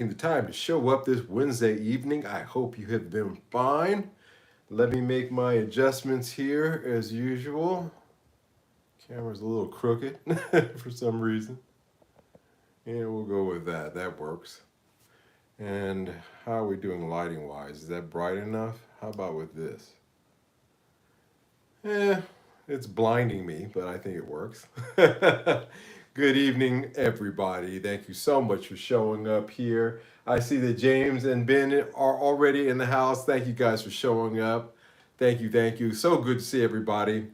The time to show up this Wednesday evening. I hope you have been fine. Let me make my adjustments here as usual. Camera's a little crooked for some reason. And we'll go with that. That works. And how are we doing lighting wise? Is that bright enough? How about with this? Eh, it's blinding me, but I think it works. Good evening, everybody. Thank you so much for showing up here. I see that James and Ben are already in the house. Thank you guys for showing up. Thank you, thank you. So good to see everybody.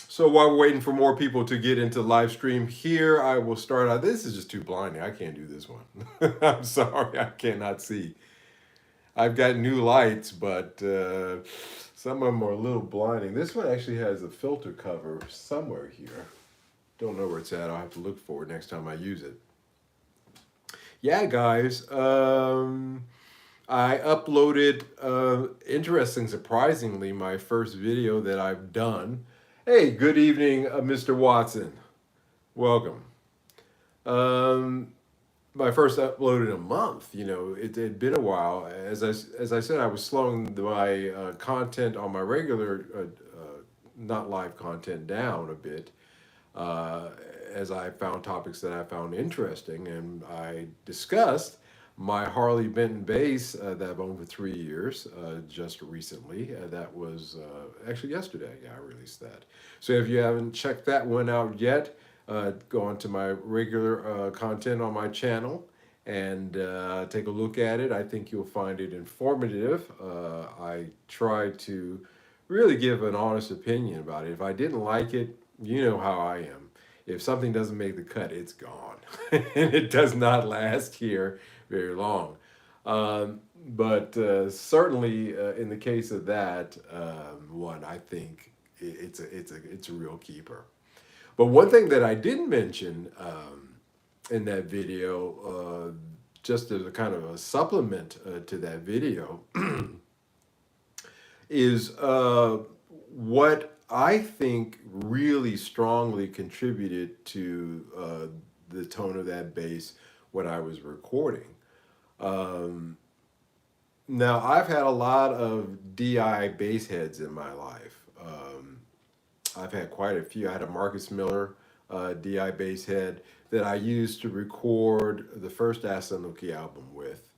So while we're waiting for more people to get into live stream here, I will start out. This is just too blinding. I can't do this one. I'm sorry, I cannot see. I've got new lights, but some of them are a little blinding. This one actually has a filter cover somewhere here. Don't know where it's at. I'll have to look for it next time I use it. Yeah, guys. I uploaded, interesting, surprisingly, my first video that I've done. Hey, good evening, Mr. Watson. Welcome. Um, my first upload in a month. It had been a while. As I said, I was slowing my content on my regular, not live content, down a bit, uh, as I found topics that I found interesting, and I discussed my Harley Benton bass that I've owned for 3 years just recently. That was actually yesterday. Yeah, I released that. So if you haven't checked that one out yet, go on to my regular content on my channel and take a look at it. I think you'll find it informative. I try to really give an honest opinion about it. If I didn't like it, you know how I am. If something doesn't make the cut, it's gone. And it does not last here very long. But certainly, in the case of that one, I think it's a real keeper. But one thing that I didn't mention in that video, just as a kind of a supplement to that video, is what I think really strongly contributed to the tone of that bass when I was recording. Um, Now, I've had a lot of DI bass heads in my life. I've had quite a few. I had a Marcus Miller DI bass head that I used to record the first Asanuki album with,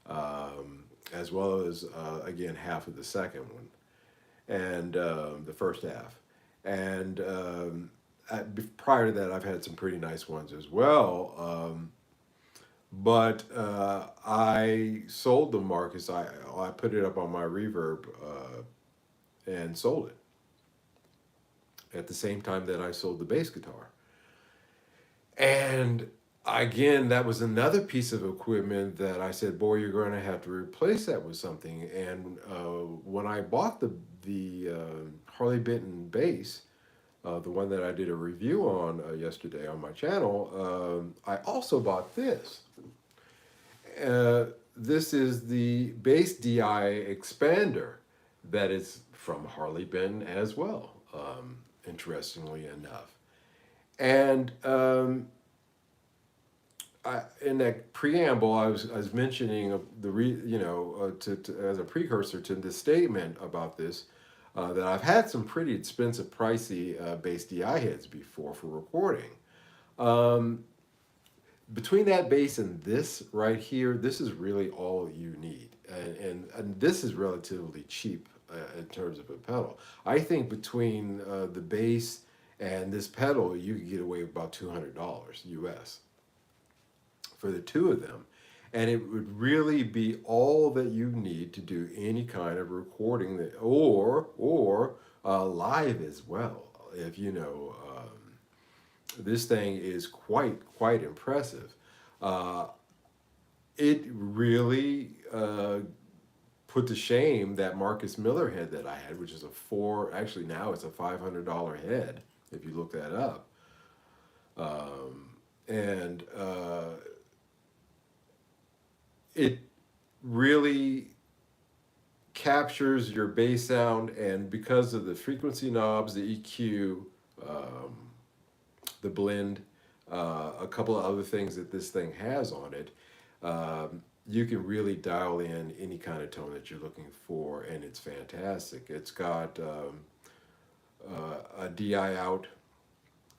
as well as, again, half of the second one, and the first half. And prior to that, I've had some pretty nice ones as well. But I sold the Marcus. I put it up on my Reverb and sold it at the same time that I sold the bass guitar. And again, that was another piece of equipment that I said, "Boy, you're going to have to replace that with something." And when I bought the Harley Benton bass, the one that I did a review on yesterday on my channel, I also bought this. This is the bass DI expander that is from Harley Benton as well, interestingly enough. And in that preamble, I was mentioning as a precursor to this statement about this, that I've had some pretty expensive, pricey bass DI heads before for recording. Um, Between that bass and this right here, this is really all you need, and this is relatively cheap in terms of a pedal. I think between the bass and this pedal, you could get away with about $200 US for the two of them. And it would really be all that you need to do any kind of recording that, or live as well. If this thing is quite impressive. Uh, it really put to shame that Marcus Miller head that I had, which is actually now it's a $500 head if you look that up. And it really captures your bass sound, and because of the frequency knobs, the EQ, um, the blend, a couple of other things that this thing has on it, you can really dial in any kind of tone that you're looking for, and it's fantastic. It's got a DI out,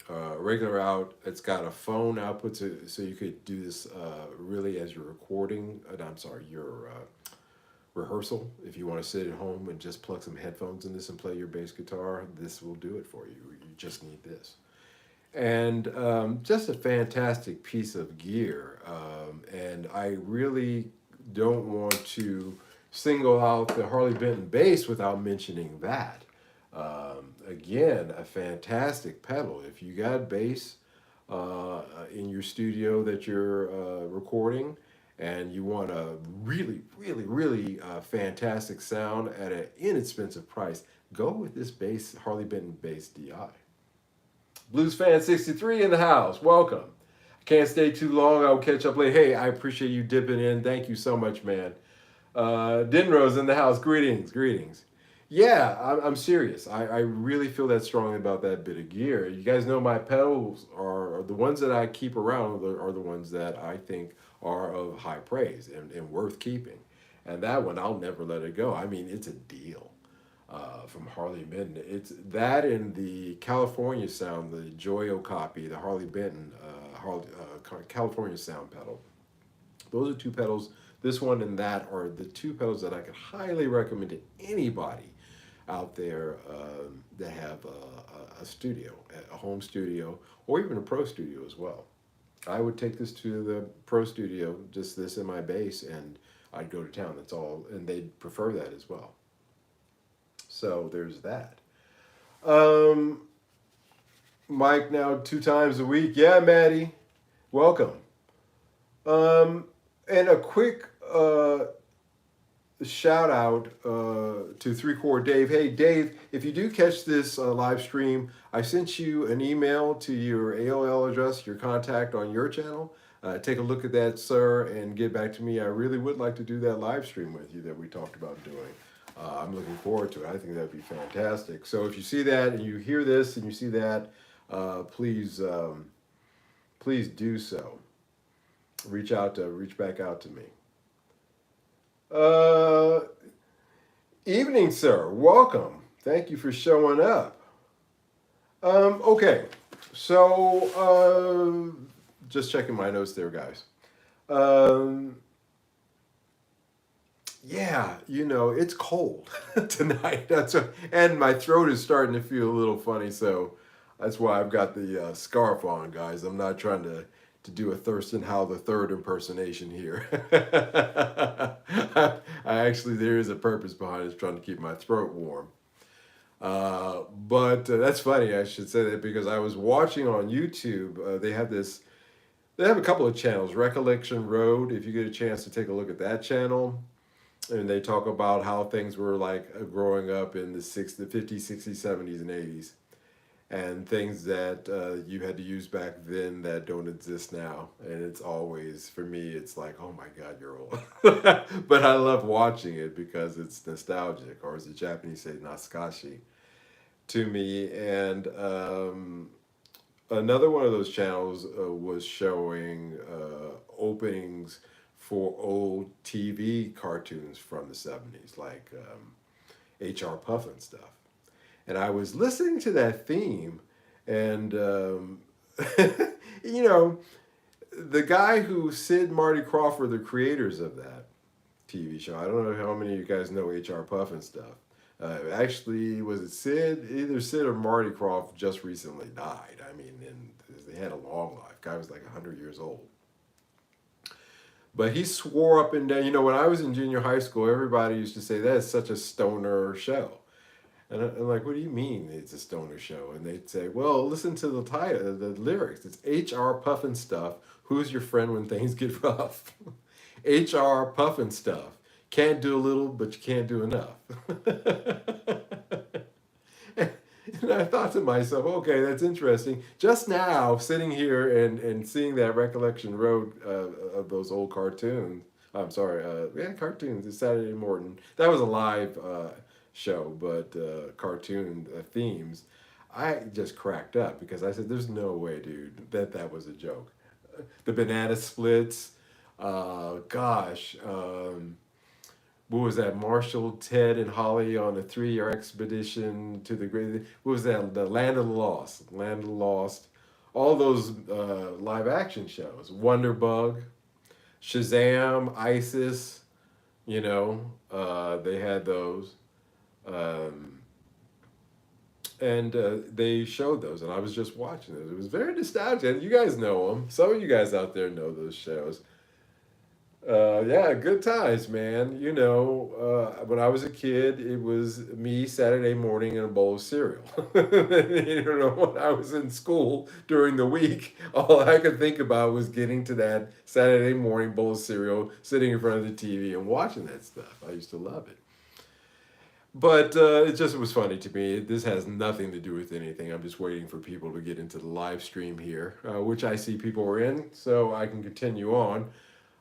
regular out. It's got a phone output, so you could do this really as you're recording. I'm sorry, your rehearsal. If you want to sit at home and just plug some headphones in this and play your bass guitar, this will do it for you. You just need this. And just a fantastic piece of gear. And I really don't want to single out the Harley Benton bass without mentioning that. Again, a fantastic pedal. If you got bass in your studio that you're recording, and you want a really fantastic sound at an inexpensive price, go with this bass, Harley Benton Bass DI. Blues Fan 63 in the house. Welcome. I can't stay too long. I'll catch up later. Hey, I appreciate you dipping in. Thank you so much, man. Dinrose in the house. Greetings, greetings. Yeah, I'm serious. I really feel that strongly about that bit of gear. You guys know my pedals are the ones that I keep around are the ones that I think are of high praise and worth keeping. And that one, I'll never let it go. I mean, it's a deal from Harley Benton. It's that and the California Sound, the Joyo copy, the Harley Benton California Sound pedal. Those are two pedals. This one and that are the two pedals that I could highly recommend to anybody out there that have a studio, a home studio, or even a pro studio as well. I would take this to the pro studio, just this in my bass, and I'd go to town. That's all, and they'd prefer that as well. So there's that. Um, Mike now 2 times a week. Yeah, Maddie, welcome. And a quick shout out to Three Chord Dave. Hey, Dave, if you do catch this live stream, I sent you an email to your AOL address, your contact on your channel. Take a look at that, sir, and get back to me. I really would like to do that live stream with you that we talked about doing. I'm looking forward to it. I think that'd be fantastic. So if you see that and you hear this and you see that, please, please do so. Reach back out to me. Uh, Evening, sir. Welcome. Thank you for showing up. Okay, so just checking my notes there, guys. Um, yeah, it's cold tonight. And my throat is starting to feel a little funny, so that's why I've got the scarf on, guys. I'm not trying to do a Thurston Howell the Third impersonation here. I actually, there is a purpose behind it, trying to keep my throat warm. But that's funny. I should say that because I was watching on YouTube. They have this. They have a couple of channels. Recollection Road. If you get a chance to take a look at that channel, and they talk about how things were like growing up in the 50s, 60s, 70s, and 80s, and things that you had to use back then that don't exist now. And it's always, for me, it's like, oh my God, you're old. But I love watching it because it's nostalgic, or as the Japanese say, natsukashi to me. And another one of those channels was showing openings for old TV cartoons from the 70s, like H.R. Puffin stuff. And I was listening to that theme, and you know, the guy who Sid and Marty Crawford, the creators of that TV show. I don't know how many of you guys know H.R. Puffin stuff. Actually, was it Sid? Either Sid or Marty Crawford just recently died. I mean, and they had a long life. Guy was like 100 years old. But he swore up and down. When I was in junior high school, everybody used to say that is such a stoner show. And I'm like, what do you mean it's a stoner show? And they'd say, well, listen to the title, the lyrics. It's H.R. Puffin stuff. Who's your friend when things get rough? H.R. Puffin stuff. Can't do a little, but you can't do enough. And I thought to myself, okay, that's interesting. Just now, sitting here and seeing that Recollection Road of those old cartoons. I'm sorry, cartoons. It's Saturday morning. That was a live show, but cartoon themes. I just cracked up because I said, there's no way, dude, that was a joke. The banana splits, Gosh, what was that? Marshall, Ted, and Holly on a 3-year expedition to the great. What was that? The Land of the Lost. Land of the Lost. All those live action shows. Wonderbug, Shazam, ISIS. They had those. Um, and they showed those, and I was just watching those. It was very nostalgic. You guys know them. Some of you guys out there know those shows. Yeah, good times, man. When I was a kid, it was me Saturday morning and a bowl of cereal. When I was in school during the week, all I could think about was getting to that Saturday morning bowl of cereal, sitting in front of the TV and watching that stuff. I used to love it. But it was funny to me. This has nothing to do with anything. I'm just waiting for people to get into the live stream here, which I see people are in, so I can continue on.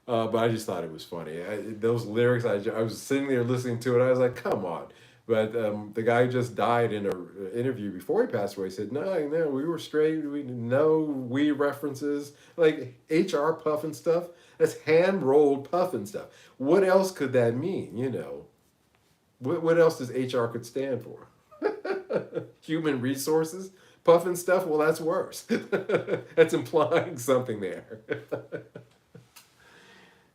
But I just thought it was funny. Those lyrics, I was sitting there listening to it. I was like, come on. But the guy who just died in an interview before he passed away said, no, no, we were straight. We no we references like HR puff and stuff. That's hand rolled puff and stuff. What else could that mean? What else does HR could stand for? Human resources, puff and stuff. Well, that's worse. That's implying something there.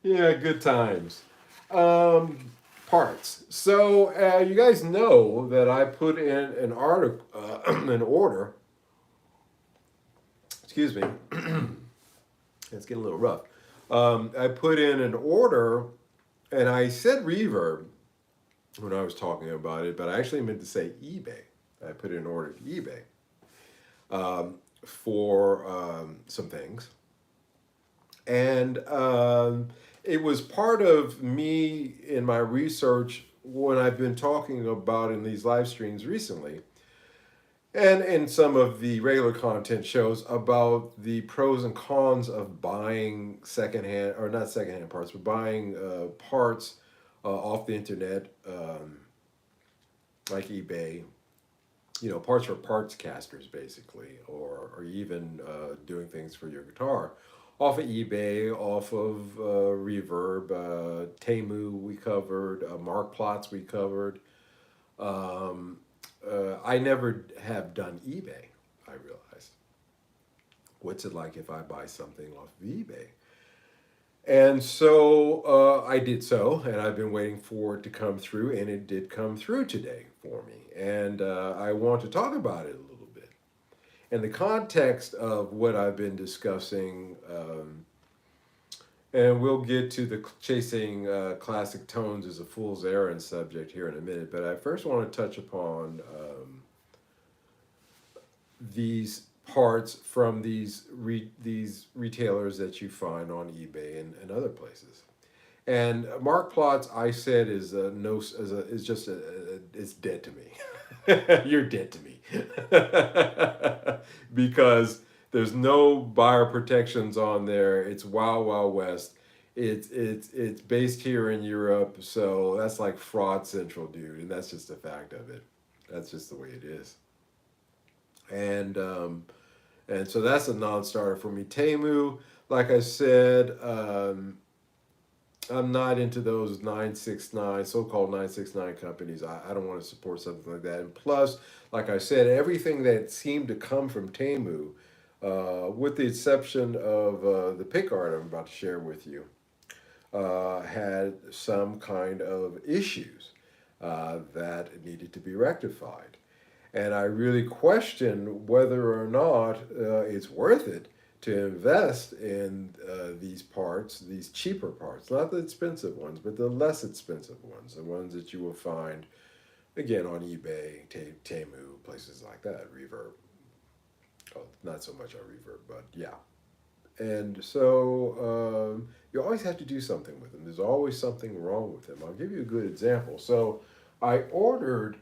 Yeah, good times. Um, Parts. So you guys know that I put in an article, an order. Excuse me. It's getting a little rough. I put in an order, and I said reverb when I was talking about it, but I actually meant to say eBay. I put in an order to eBay for some things, and it was part of me in my research when I've been talking about in these live streams recently, and in some of the regular content shows about the pros and cons of buying secondhand, or not secondhand parts, but buying parts off the internet, like eBay. Parts for parts casters, basically, or even doing things for your guitar off of eBay, off of Reverb, Temu we covered, Mark Plots we covered. Um, I never have done eBay, I realized. What's it like if I buy something off of eBay? And so I did so, and I've been waiting for it to come through, and it did come through today for me. And I want to talk about it a little bit. In the context of what I've been discussing, and we'll get to the chasing classic tones as a fool's errand subject here in a minute, but I first want to touch upon these parts from these retailers that you find on eBay and other places. And Mark Plots, I said, is no is just it's dead to me. You're dead to me because there's no buyer protections on there. It's Wild Wild West. It's based here in Europe, so that's like fraud central, dude, and that's just a fact of it. That's just the way it is. And so that's a non-starter for me. Temu, like I said, I'm not into those 969 so-called 969 companies. I don't want to support something like that. And plus, like I said, everything that seemed to come from Temu, with the exception of the pick art I'm about to share with you, had some kind of issues that needed to be rectified. And I really question whether or not it's worth it to invest in these parts, these cheaper parts, not the expensive ones, but the less expensive ones, the ones that you will find, again, on eBay, Temu, places like that, Reverb. Oh, not so much on Reverb, but yeah. And so you always have to do something with them. There's always something wrong with them. I'll give you a good example. So I ordered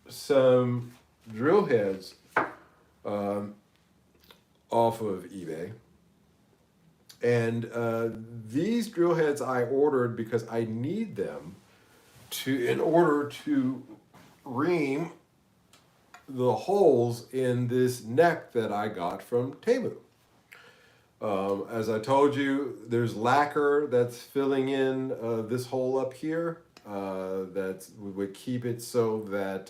some drill heads um, off of eBay. And these drill heads I ordered because I need them in order to ream the holes in this neck that I got from Temu. As I told you, there's lacquer that's filling in this hole up here. That would keep it so that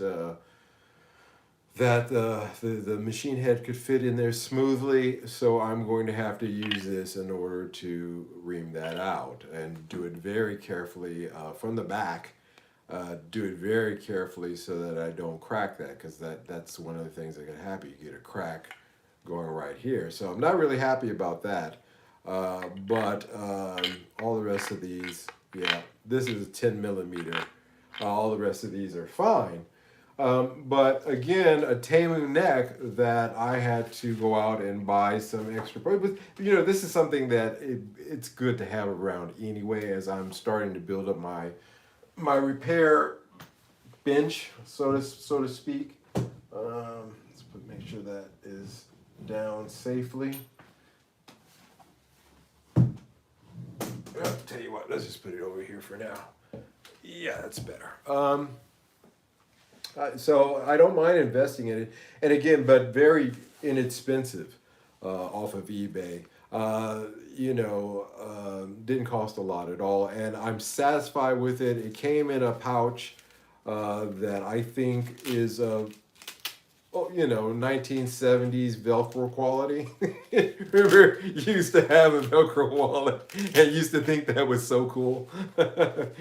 the machine head could fit in there smoothly. So I'm going to have to use this in order to ream that out and do it very carefully from the back. Do it very carefully so that I don't crack that, because that's one of the things that can happen. You get a crack going right here. So I'm not really happy about that. But all the rest of these, yeah, this is a 10 millimeter. All the rest of these are fine. But again, a Temu neck that I had to go out and buy some extra. But this is something that it's good to have around anyway, as I'm starting to build up my repair bench, so to speak. Make sure that is down safely. I'll tell you what, let's just put it over here for now. Yeah, that's better. So I don't mind investing in it, and again, but very inexpensive off of eBay. Didn't cost a lot at all, and I'm satisfied with it. It came in a pouch that I think is 1970s Velcro quality. Remember, you used to have a Velcro wallet and used to think that was so cool.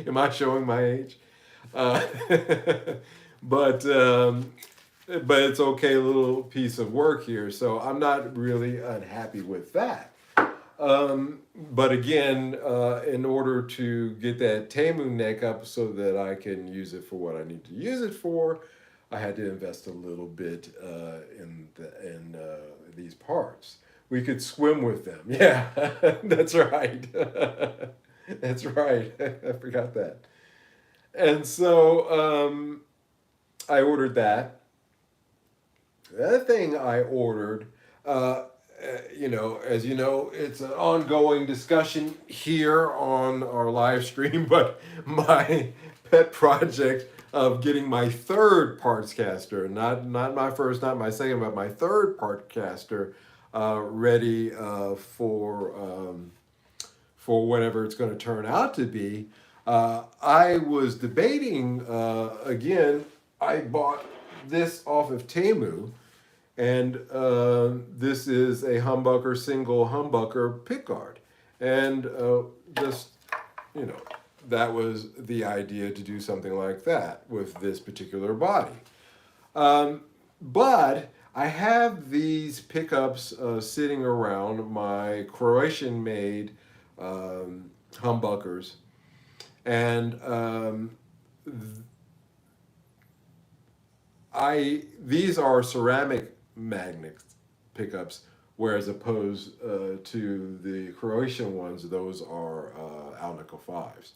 Am I showing my age? Uh, but um, but it's okay, a little piece of work here. So I'm not really unhappy with that. But again, in order to get that Temu neck up so that I can use it for what I need to use it for, I had to invest a little bit in these parts. We could swim with them. Yeah, that's right. That's right. I forgot that. And so I ordered that. The other thing I ordered, as you know, it's an ongoing discussion here on our live stream, but my pet project of getting my third parts caster, not my first, not my second, but my third part caster, ready for whatever it's going to turn out to be. I was debating again. I bought this off of Temu, and this is a humbucker, single humbucker pickguard, and just you know that was the idea, to do something like that with this particular body. But I have these pickups sitting around, my Croatian made humbuckers, and these are ceramic magnet pickups, whereas opposed to the Croatian ones, those are Alnico 5s.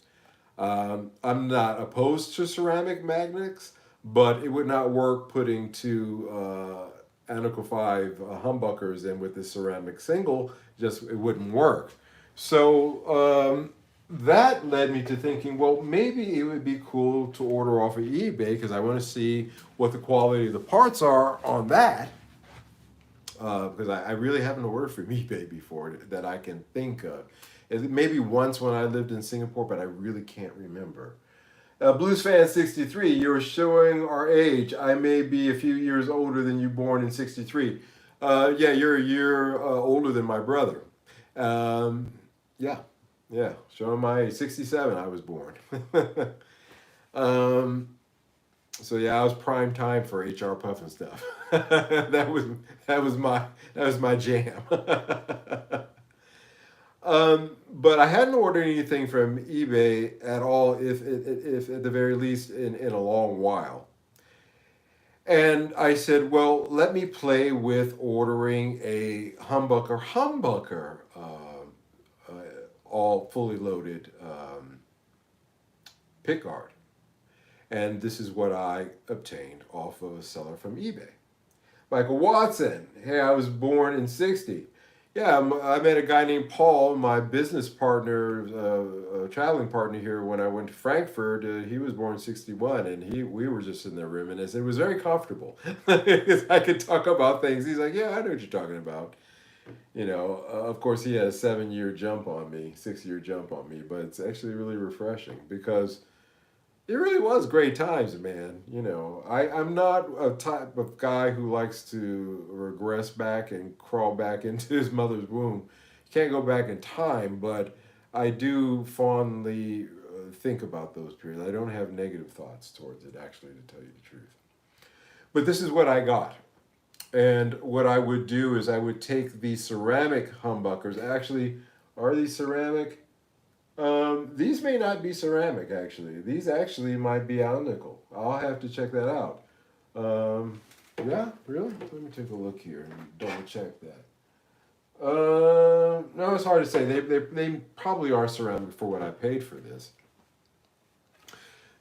I'm not opposed to ceramic magnets, but it would not work putting two Alnico 5 humbuckers in with the ceramic single. Just it wouldn't work. So that led me to thinking, well, maybe it would be cool to order off of eBay, because I want to see what the quality of the parts are on that. Because I really haven't ordered from eBay before that I can think of. Maybe once when I lived in Singapore, but I really can't remember. Blues Fan 63, you're showing our age. I may be a few years older than you, born in 63. Yeah, you're a year older than my brother. Yeah, showing my age. 67 I was born. So yeah, I was prime time for HR Puff and stuff. that was my jam. But I hadn't ordered anything from eBay at all, if at the very least in a long while. And I said, well, let me play with ordering a humbucker, all fully loaded pickguard. And this is what I obtained off of a seller from eBay. Michael Watson, hey, I was born in 60. Yeah, I met a guy named Paul, my business partner, traveling partner here when I went to Frankfurt. He was born in 61, and we were just in the room, and it was very comfortable. Because I could talk about things. He's like, yeah, I know what you're talking about. You know, of course, he had a 7 year jump on me, 6 year jump on me, but it's actually really refreshing because it really was great times, man. You know, I'm not a type of guy who likes to regress back and crawl back into his mother's womb. You can't go back in time, but I do fondly think about those periods. I don't have negative thoughts towards it, actually, to tell you the truth. But this is what I got. And what I would do is I would take these ceramic humbuckers. Actually, are these ceramic? These may not be ceramic, actually. These actually might be alnical. I'll have to check that out. Um, yeah, really? Let me take a look here and double check that. No, it's hard to say. They probably are ceramic for what I paid for this.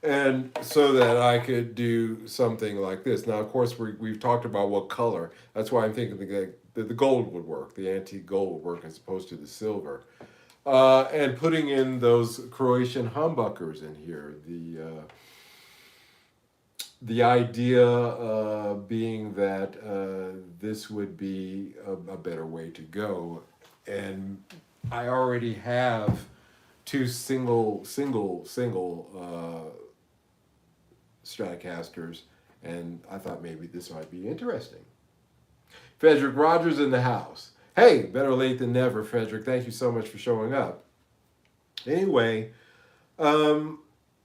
And so that I could do something like this. Now, of course, we've talked about what color. That's why I'm thinking the gold would work, the antique gold would work as opposed to the silver. And putting in those Croatian humbuckers in here. The idea being that this would be a better way to go. And I already have two single Stratocasters, and I thought maybe this might be interesting. Frederick Rogers in the house. Hey, better late than never, Frederick. Thank you so much for showing up. Anyway,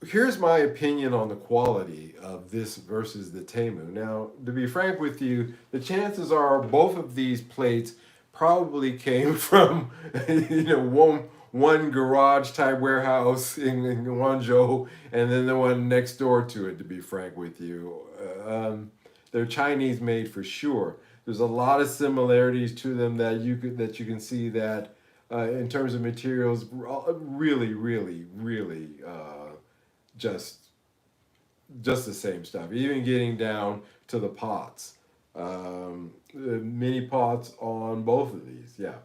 here's my opinion on the quality of this versus the Temu. Now, to be frank with you, the chances are both of these plates probably came from one garage type warehouse in Guangzhou, and then the one next door to it. To be frank with you, they're Chinese made for sure. There's a lot of similarities to them that you can see that in terms of materials, really just just the same stuff. Even getting down to the pots, mini pots on both of these, yeah.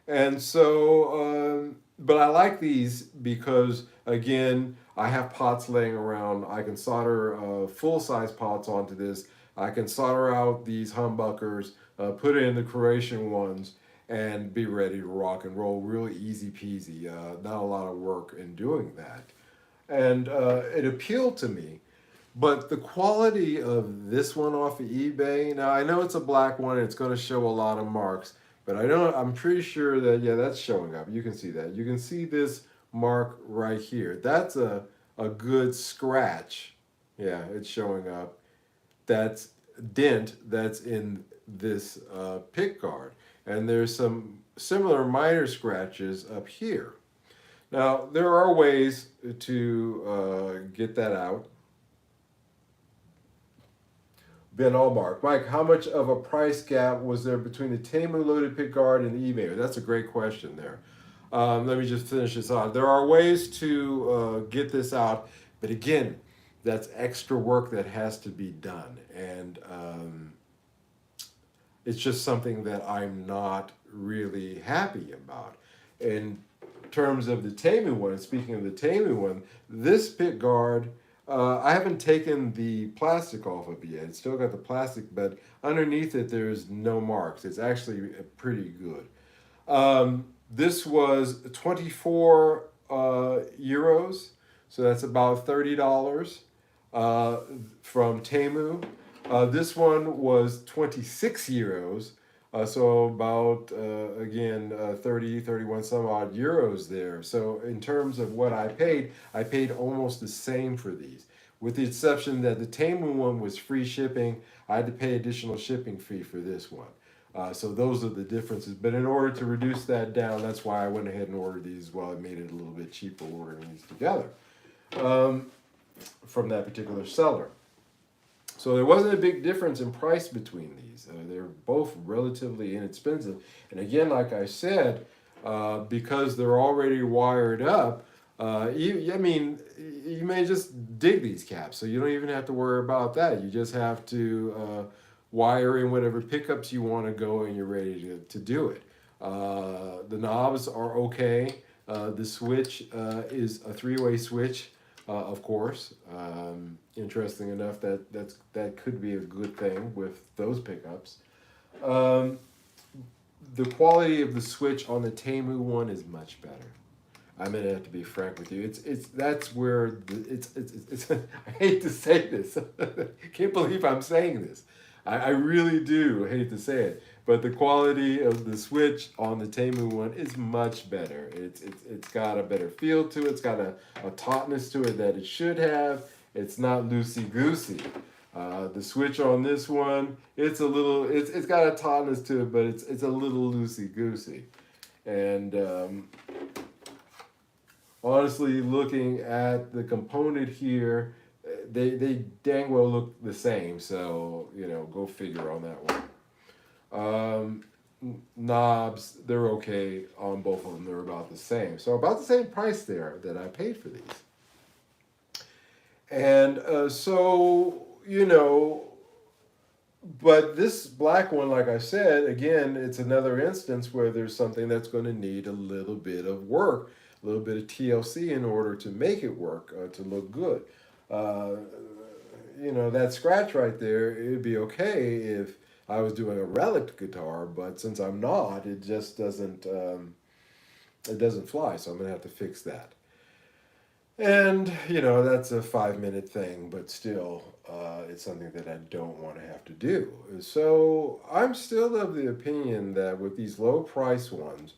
And so, but I like these because again, I have pots laying around. I can solder full size pots onto this. I can solder out these humbuckers, put in the Croatian ones, and be ready to rock and roll. Really easy peasy. Not a lot of work in doing that. And it appealed to me. But the quality of this one off of eBay, now I know it's a black one and it's going to show a lot of marks, but I'm pretty sure that, yeah, that's showing up. You can see that. You can see this mark right here. That's a good scratch. Yeah, it's showing up. That's dent that's in this pick guard. And there's some similar minor scratches up here. Now, there are ways to get that out. Ben Allmark. Mike, how much of a price gap was there between the Temu loaded pick guard and the eBay? That's a great question there. Let me just finish this off. There are ways to get this out, but again, that's extra work that has to be done. And it's just something that I'm not really happy about. In terms of the Temu one, speaking of the Temu one, this pick guard, I haven't taken the plastic off of it yet. It's still got the plastic, but underneath it, there's no marks. It's actually pretty good. This was 24 euros, so that's about $30 from Temu. This one was 26 euros, so about, again, 30, 31 some odd euros there. So in terms of what I paid almost the same for these. With the exception that the Temu one was free shipping, I had to pay additional shipping fee for this one. So those are the differences. But in order to reduce that down, that's why I went ahead and ordered these as well. It made it a little bit cheaper ordering these together from that particular seller. So there wasn't a big difference in price between these. They're both relatively inexpensive. And again, like I said, because they're already wired up, I mean, you may just dig these caps. So you don't even have to worry about that. You just have to wire in whatever pickups you want to go and you're ready to do it. The knobs are okay. The switch is a three-way switch. Of course, interesting enough that could be a good thing with those pickups. the quality of the switch on the Temu one is much better. I'm gonna have to be frank with you. It's that's where it's I hate to say this. Can't believe I'm saying this. I really do hate to say it, but the quality of the switch on the Temu one is much better. It's got a better feel to it. It's got a tautness to it that it should have. It's not loosey goosey. The switch on this one, it's got a tautness to it, but it's a little loosey goosey, and honestly, looking at the component here, they dang well look the same. So go figure on that one. Knobs, they're okay on both of them. They're about the same. So about the same price there that I paid for these. And but this black one, like I said, again, it's another instance where there's something that's going to need a little bit of work, a little bit of TLC in order to make it work, to look good. That scratch right there, it'd be okay if I was doing a relic guitar, but since I'm not, it just doesn't fly. So I'm gonna have to fix that. And that's a 5-minute thing, but still, it's something that I don't want to have to do. So I'm still of the opinion that with these low price ones,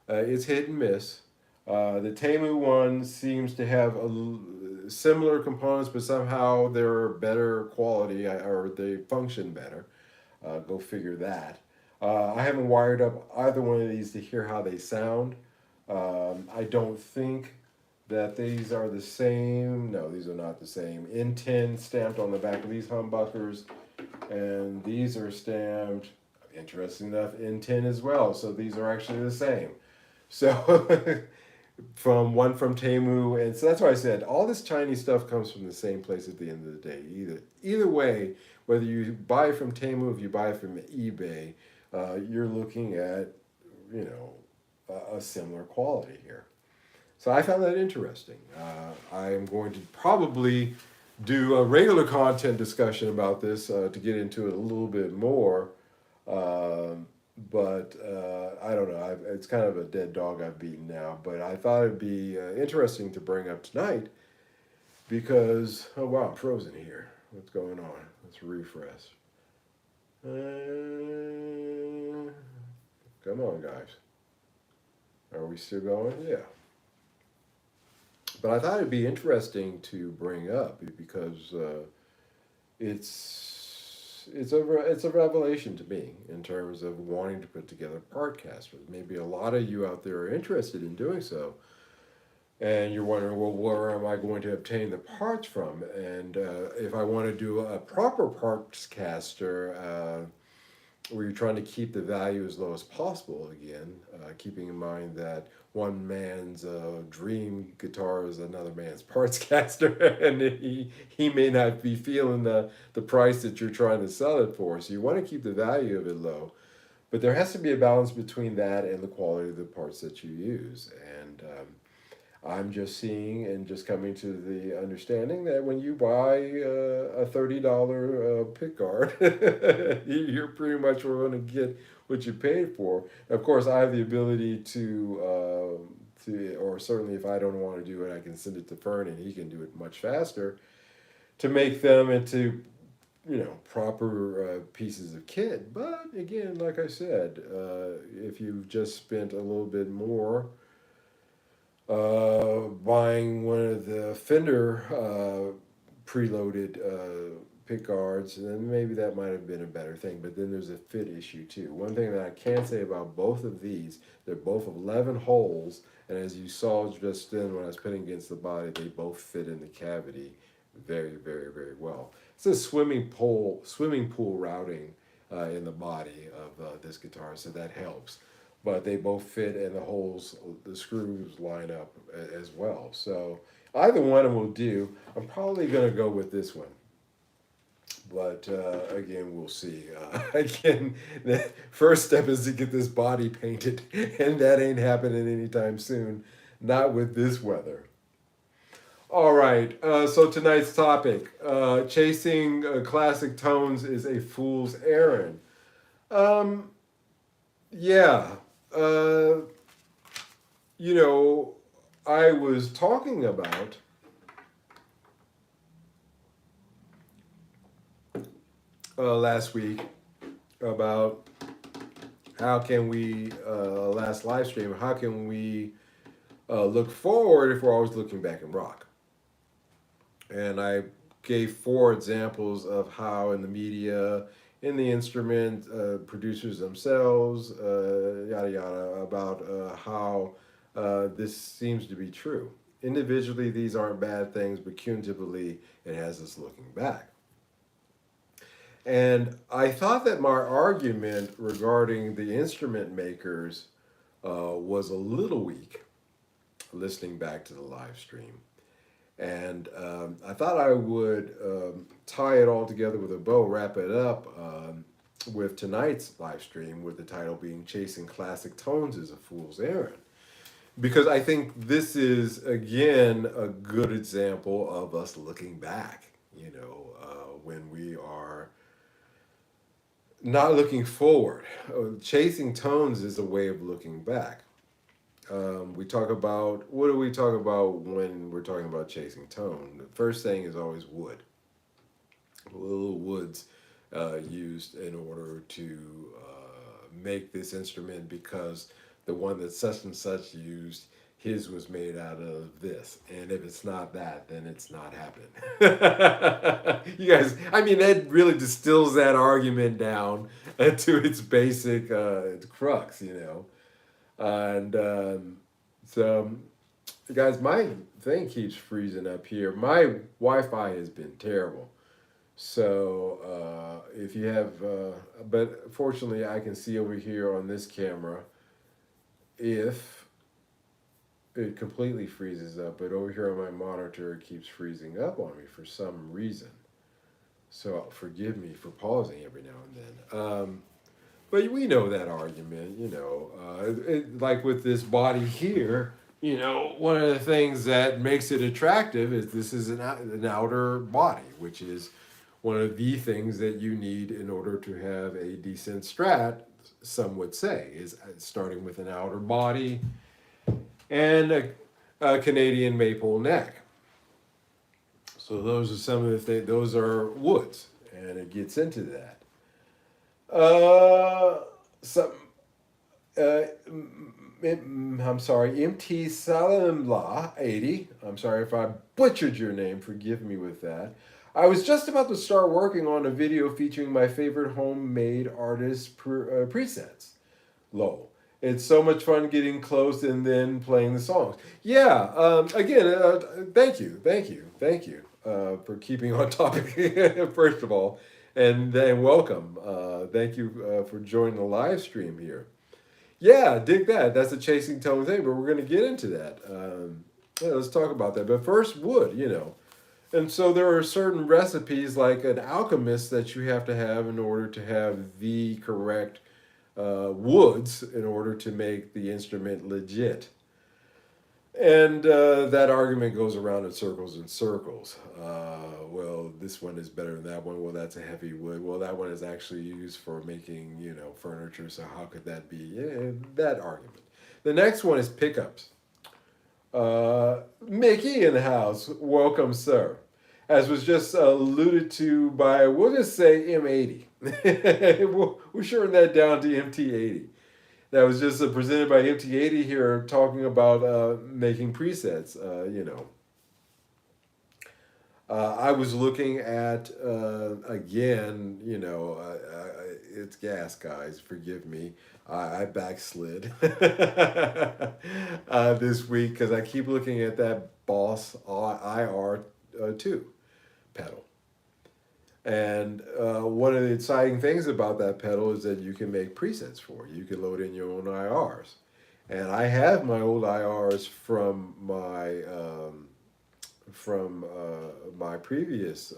it's hit and miss. The Temu one seems to have similar components, but somehow they're better quality or they function better. Go figure that. I haven't wired up either one of these to hear how they sound. I don't think that these are the same. No, these are not the same. N10 stamped on the back of these humbuckers, and these are stamped, interesting enough, N10 as well. So these are actually the same. So from Temu, and so that's why I said all this Chinese stuff comes from the same place at the end of the day. Either way, whether you buy from Temu, if you buy from eBay, you're looking at a similar quality here. So I found that interesting. I am going to probably do a regular content discussion about this to get into it a little bit more. But I don't know. It's kind of a dead dog I've beaten now. But I thought it'd be interesting to bring up tonight because, oh wow, I'm frozen here. What's going on? Let's refresh. Come on, guys. Are we still going? Yeah. But I thought it'd be interesting to bring up because it's a revelation to me in terms of wanting to put together podcasters. Maybe a lot of you out there are interested in doing so, and you're wondering, well, where am I going to obtain the parts from? And if I want to do a proper partscaster, where you're trying to keep the value as low as possible, again, keeping in mind that one man's dream guitar is another man's parts caster, and he may not be feeling the price that you're trying to sell it for. So you want to keep the value of it low, but there has to be a balance between that and the quality of the parts that you use. And I'm just seeing and just coming to the understanding that when you buy a $30 pick guard, you're pretty much going to get what you paid for. Of course, I have the ability to, or certainly if I don't want to do it, I can send it to Fern and he can do it much faster to make them into, proper pieces of kit. But again, like I said, if you've just spent a little bit more buying one of the Fender preloaded pick guards, and then maybe that might have been a better thing. But then there's a fit issue too. One thing that I can say about both of these, they're both 11 holes, and as you saw just then when I was putting against the body, they both fit in the cavity very, very, very well. It's a swimming pool routing in the body of this guitar, so that helps. But they both fit, and the screws line up as well. So either one of them will do. I'm probably going to go with this one. But again, we'll see. Again, the first step is to get this body painted, and that ain't happening anytime soon. Not with this weather. All right, so tonight's topic, chasing classic tones is a fool's errand. Yeah. Uh, you know, I was talking about last week about how can we last live stream, how can we look forward if we're always looking back and rock. And I gave four examples of how in the media, in the instrument producers themselves, yada yada, about how this seems to be true. Individually, these aren't bad things, but cumulatively, it has us looking back. And I thought that my argument regarding the instrument makers was a little weak listening back to the live stream. And I thought I would tie it all together with a bow, wrap it up with tonight's live stream, with the title being Chasing Classic Tones is a Fool's Errand. Because I think this is, again, a good example of us looking back, when we are not looking forward. Chasing tones is a way of looking back. We talk about, what do we talk about when we're talking about chasing tone? The first thing is always wood. Little woods used in order to make this instrument, because the one that such and such used, his was made out of this. And if it's not that, then it's not happening. You guys, I mean, that really distills that argument down to its basic crux, And so, guys, my thing keeps freezing up here. My Wi-Fi has been terrible. So if you have, but fortunately, I can see over here on this camera if it completely freezes up. But over here on my monitor, it keeps freezing up on me for some reason. So forgive me for pausing every now and then. But we know that argument, like with this body here, one of the things that makes it attractive is this is an outer body, which is one of the things that you need in order to have a decent strat, some would say, is starting with an outer body and a Canadian maple neck. So those are some of the things, those are woods, and it gets into that. Some I'm sorry, MT Salimla 80. I'm sorry if I butchered your name. Forgive me with that. I was just about to start working on a video featuring my favorite homemade artist presets. Lol. It's so much fun getting close and then playing the songs. Yeah, again, thank you for keeping on topic, first of all. And then welcome. Thank you for joining the live stream here. Yeah, dig that. That's a chasing tone thing, but we're going to get into that. Yeah, let's talk about that. But first, wood. And so there are certain recipes, like an alchemist, that you have to have in order to have the correct woods in order to make the instrument legit. And that argument goes around in circles and circles. Well, this one is better than that one. Well, that's a heavy wood. Well, that one is actually used for making, furniture. So how could that be? Yeah, that argument. The next one is pickups. Mickey in the house. Welcome, sir. As was just alluded to by, we'll just say M80. We'll shorten that down to MT80. That was just presented by MT80 here, talking about making presets. I was looking at again. It's gas, guys. Forgive me. I backslid this week because I keep looking at that Boss IR2 pedal. And one of the exciting things about that pedal is that you can make presets for it. You can load in your own IRs. And I have my old IRs from my previous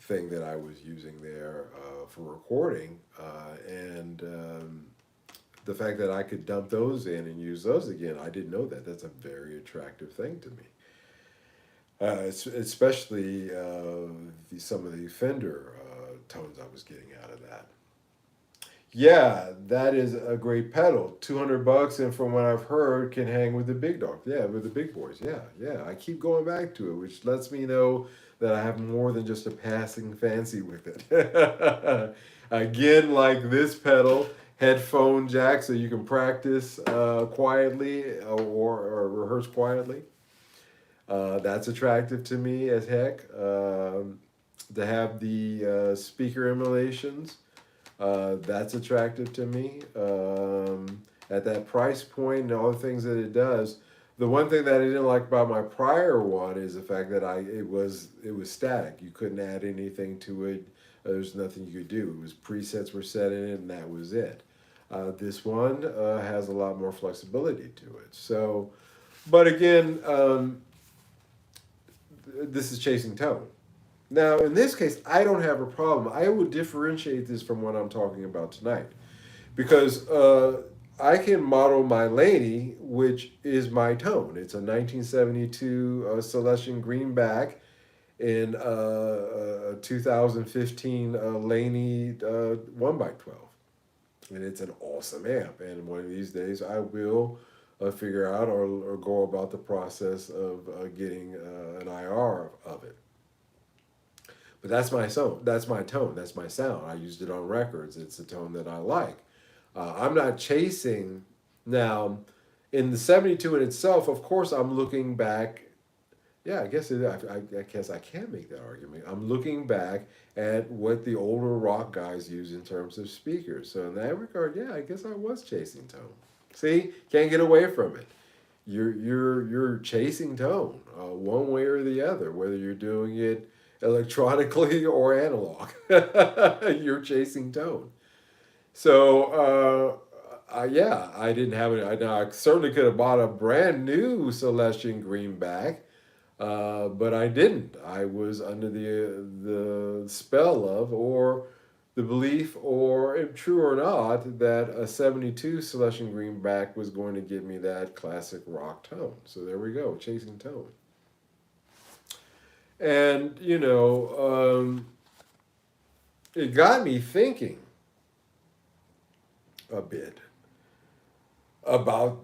thing that I was using there for recording, and the fact that I could dump those in and use those again, I didn't know that. That's a very attractive thing to me. Especially some of the Fender tones I was getting out of that. Yeah, that is a great pedal. 200 bucks, and from what I've heard, can hang with the big dogs. Yeah, with the big boys. Yeah, yeah. I keep going back to it, which lets me know that I have more than just a passing fancy with it. Again, like this pedal, headphone jack, so you can practice quietly or rehearse quietly. That's attractive to me as heck. To have the speaker emulations. That's attractive to me. At that price point and all the things that it does. The one thing that I didn't like about my prior one is the fact that it was static. You couldn't add anything to it. There's nothing you could do. It was presets were set in it, and that was it. This one has a lot more flexibility to it. So, but again, this is chasing tone. Now, in this case, I don't have a problem. I will differentiate this from what I'm talking about tonight because I can model my Laney, which is my tone. It's a 1972 Celestian greenback in a 2015 Laney 1x12. And it's an awesome amp. And one of these days, I will figure out or go about the process of getting an IR of it. But that's my tone. That's my tone. That's my sound. I used it on records. It's a tone that I like. I'm not chasing now. In the 72 in itself, of course, I'm looking back. Yeah, I guess I can make that argument. I'm looking back at what the older rock guys use in terms of speakers. So in that regard, yeah, I guess I was chasing tone. See, can't get away from it. You're chasing tone, one way or the other, whether you're doing it electronically or analog. You're chasing tone. So yeah, I didn't have it. I certainly could have bought a brand new Celestian greenback, but I didn't. I was under the spell of, or the belief, or if true or not, that a 72 Celestian greenback was going to give me that classic rock tone. So there we go, chasing tone. And, it got me thinking a bit about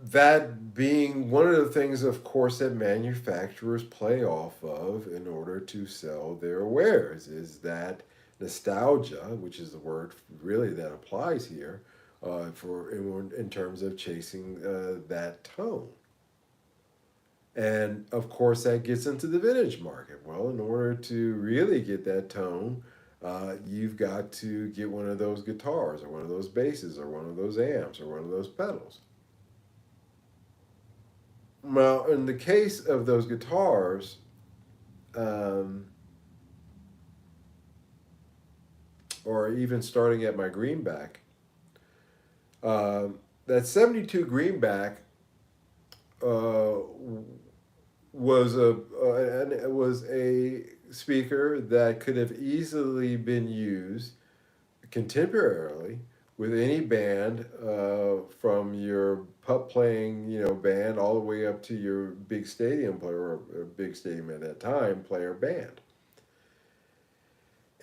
that being one of the things, of course, that manufacturers play off of in order to sell their wares is that nostalgia, which is the word really that applies here in terms of chasing that tone. And of course, that gets into the vintage market. Well, in order to really get that tone, you've got to get one of those guitars, or one of those basses, or one of those amps, or one of those pedals. Well, in the case of those guitars, um, or even starting at my greenback, that 72 greenback uh, was a speaker that could have easily been used contemporarily with any band, from your pup playing band all the way up to your big stadium player, or big stadium at that time player band.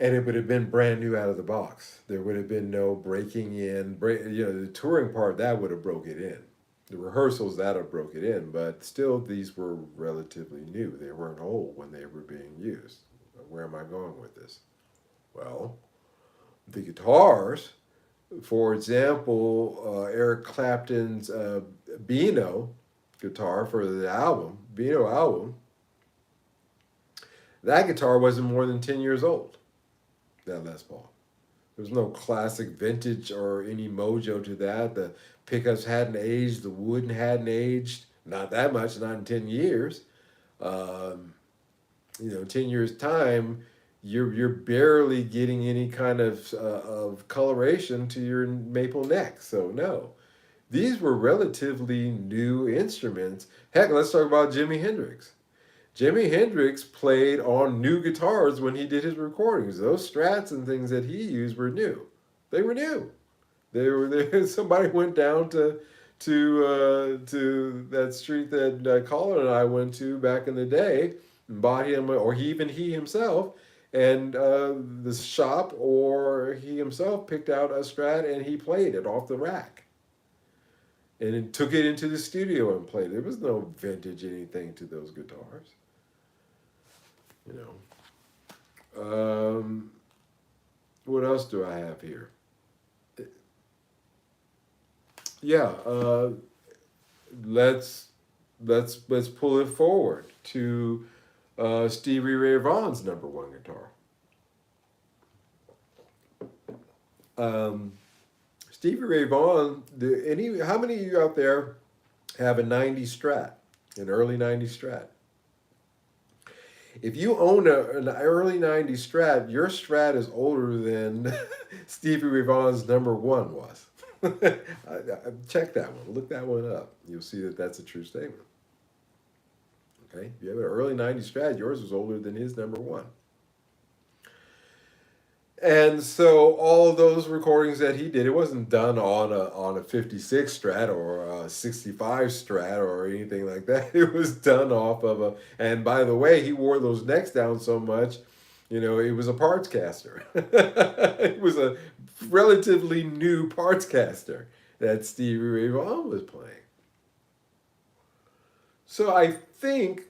And it would have been brand new out of the box. There would have been no breaking in. The touring part that would have broke it in. The rehearsals that have broke it in, but still these were relatively new. They weren't old when they were being used. Where am I going with this? Well, the guitars, for example, Eric Clapton's Beano guitar for the Beano album, that guitar wasn't more than 10 years old, that Les Paul. There was no classic vintage or any mojo to that. The pickups hadn't aged, the wood hadn't aged, not that much, not in 10 years. Um, 10 years time, you're barely getting any kind of coloration to your maple neck. So no, these were relatively new instruments. Heck, let's talk about Jimi Hendrix. Jimi Hendrix played on new guitars when he did his recordings. Those Strats and things that he used were new. They were new. They were there. Somebody went down to that street that Colin and I went to back in the day and bought him, or he himself, and the shop or he himself picked out a Strat and he played it off the rack and then took it into the studio and played. There was no vintage anything to those guitars, you know. What else do I have here? Yeah, let's let's pull it forward to Stevie Ray Vaughan's number one guitar. Um, Stevie Ray Vaughan. How many of you out there have a '90s Strat, an early '90s Strat? If you own an early '90s Strat, your Strat is older than Stevie Ray Vaughan's number one was. Check that one. Look that one up. You'll see that that's a true statement. Okay, if you have an early '90s Strat, yours was older than his number one. And so all of those recordings that he did, it wasn't done on a 56 Strat or a 65 Strat or anything like that. It was done off of a, and by the way, he wore those necks down so much, it was a parts caster. It was a relatively new parts caster that Stevie Ray Vaughan was playing. So I think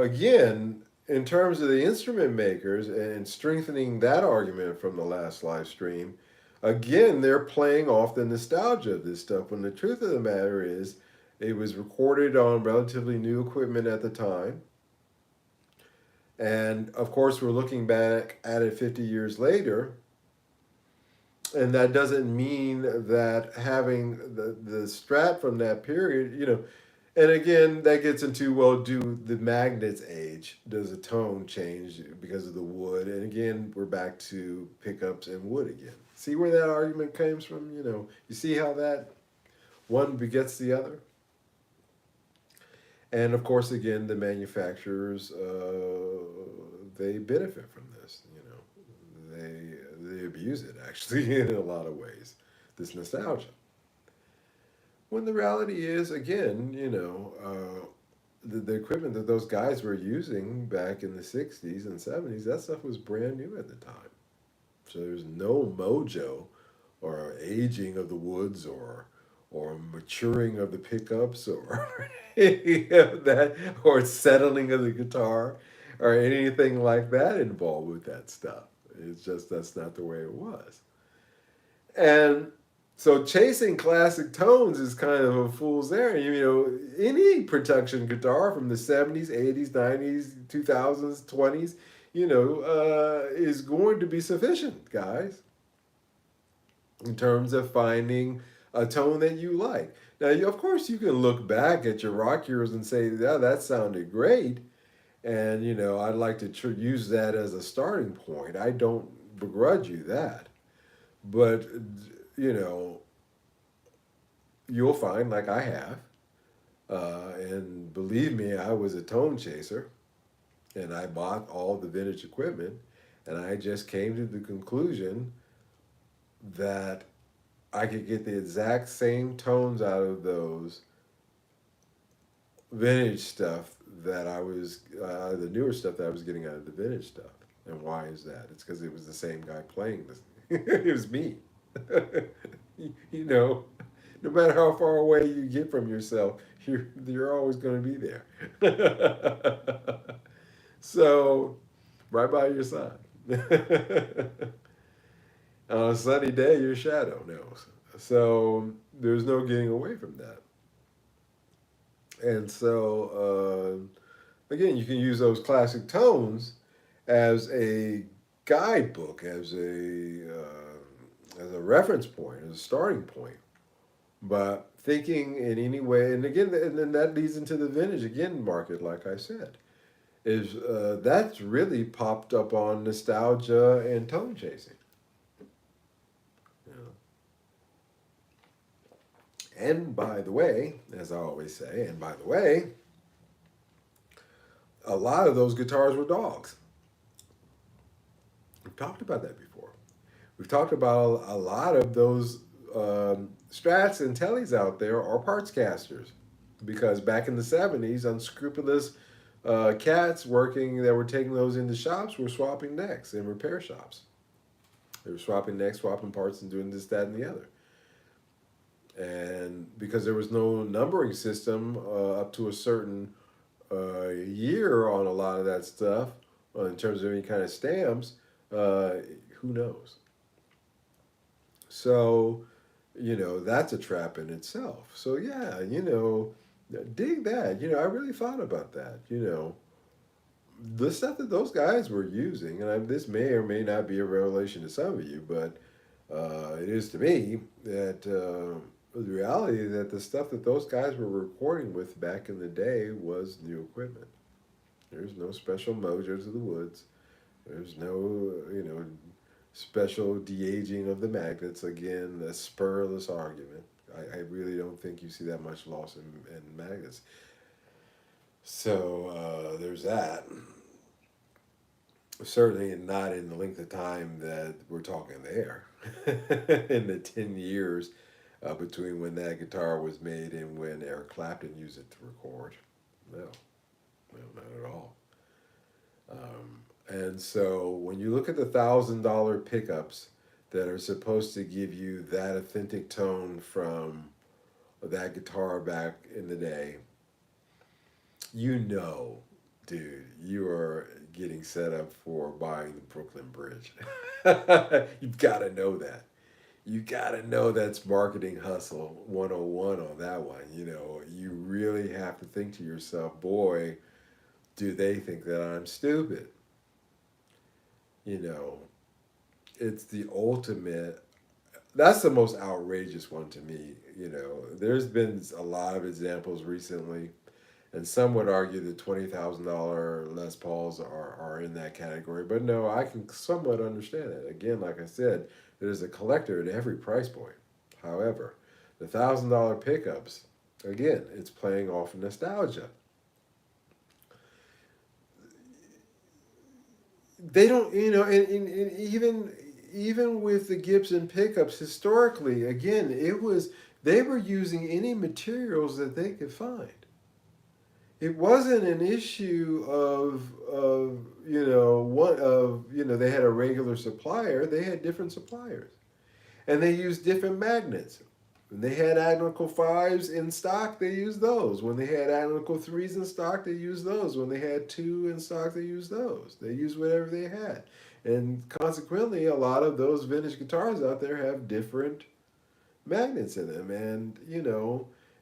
again, in terms of the instrument makers and strengthening that argument from the last live stream, again, they're playing off the nostalgia of this stuff when the truth of the matter is it was recorded on relatively new equipment at the time. And of course, we're looking back at it 50 years later. And that doesn't mean that having the Strat from that period, and again, that gets into, well, do the magnets age? Does the tone change because of the wood? And again, we're back to pickups and wood again. See where that argument comes from? You see how that one begets the other? And of course, again, the manufacturers, they benefit from this. They abuse it, actually, in a lot of ways, this nostalgia. When the reality is, again, the equipment that those guys were using back in the 60s and 70s, that stuff was brand new at the time. So there's no mojo or aging of the woods or maturing of the pickups or any of that or settling of the guitar or anything like that involved with that stuff. It's just that's not the way it was. And so chasing classic tones is kind of a fool's errand. Any production guitar from the 70s, 80s, 90s, 2000s, 20s, is going to be sufficient, guys, in terms of finding a tone that you like. Now, of course, you can look back at your rock heroes and say, yeah, that sounded great. And, I'd like to use that as a starting point. I don't begrudge you that. But, you'll find, like I have, and believe me, I was a tone chaser, and I bought all the vintage equipment, and I just came to the conclusion that I could get the exact same tones out of those vintage stuff that the newer stuff that I was getting out of the vintage stuff. And why is that? It's because it was the same guy playing this. It was me. No matter how far away you get from yourself, you're always going to be there. So, right by your side. On a sunny day, your shadow knows. So there's no getting away from that. And so, again, you can use those classic tones as a guidebook, as a reference point, as a starting point. But thinking in any way, and again, and then that leads into the vintage again market, like I said, is that's really popped up on nostalgia and tone chasing. You know. And by the way, as I always say, and by the way, a lot of those guitars were dogs. We've talked about that before. We've talked about a lot of those Strats and Tellys out there are parts casters because back in the 70s, unscrupulous cats working that were taking those into shops were swapping necks in repair shops. They were swapping necks, swapping parts, and doing this, that, and the other. And because there was no numbering system up to a certain year on a lot of that stuff, in terms of any kind of stamps, uh, who knows? So, that's a trap in itself. So, yeah, dig that. I really thought about that. The stuff that those guys were using, and this may or may not be a revelation to some of you, but it is to me that the reality that the stuff that those guys were recording with back in the day was new equipment. There's no special mojos of the woods. There's no, special de-aging of the magnets. Again, a spurless argument. I really don't think you see that much loss in magnets. So there's that. Certainly not in the length of time that we're talking there. In the 10 years between when that guitar was made and when Eric Clapton used it to record. No, no, not at all. And so when you look at the $1,000 pickups that are supposed to give you that authentic tone from that guitar back in the day, you know, dude, you are getting set up for buying the Brooklyn Bridge. You've got to know that. You got to know that's marketing hustle 101 on that one. You really have to think to yourself, boy, do they think that I'm stupid? You know, it's the ultimate. That's the most outrageous one to me. There's been a lot of examples recently, and some would argue that $20,000 Les Pauls are in that category. But no, I can somewhat understand it. Again, like I said, there's a collector at every price point. However, the $1,000 pickups, again, it's playing off nostalgia. They don't, and even with the Gibson pickups historically, again, they were using any materials that they could find. It wasn't an issue of they had a regular supplier. They had different suppliers, and they used different magnets. When they had Agnico 5s in stock, they used those. When they had Agnico 3s in stock, they used those. When they had 2 in stock, they used those. They used whatever they had. And consequently, a lot of those vintage guitars out there have different magnets in them.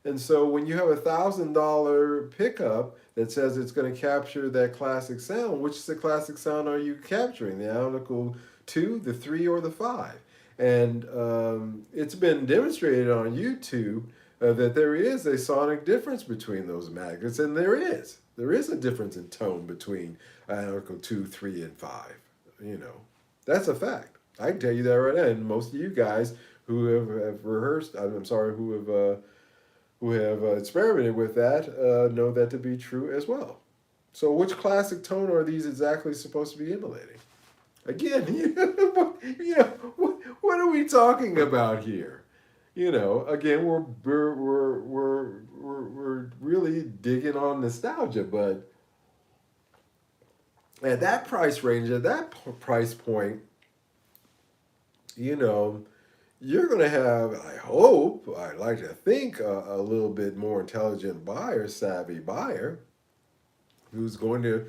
And so when you have $1,000 pickup that says it's going to capture that classic sound, which is the classic sound are you capturing? The Agnico 2, the 3, or the 5? And it's been demonstrated on YouTube that there is a sonic difference between those magnets, and there is. There is a difference in tone between Agnico 2, 3, and 5. That's a fact. I can tell you that right now. And most of you guys who have rehearsed, I'm sorry, who have experimented with that know that to be true as well. So which classic tone are these exactly supposed to be emulating? Again, what are we talking about here? Again, we're really digging on nostalgia, but at that price range, at that price point, you know, you're going to have, I hope, I'd like to think, a little bit more intelligent buyer, savvy buyer, who's going to,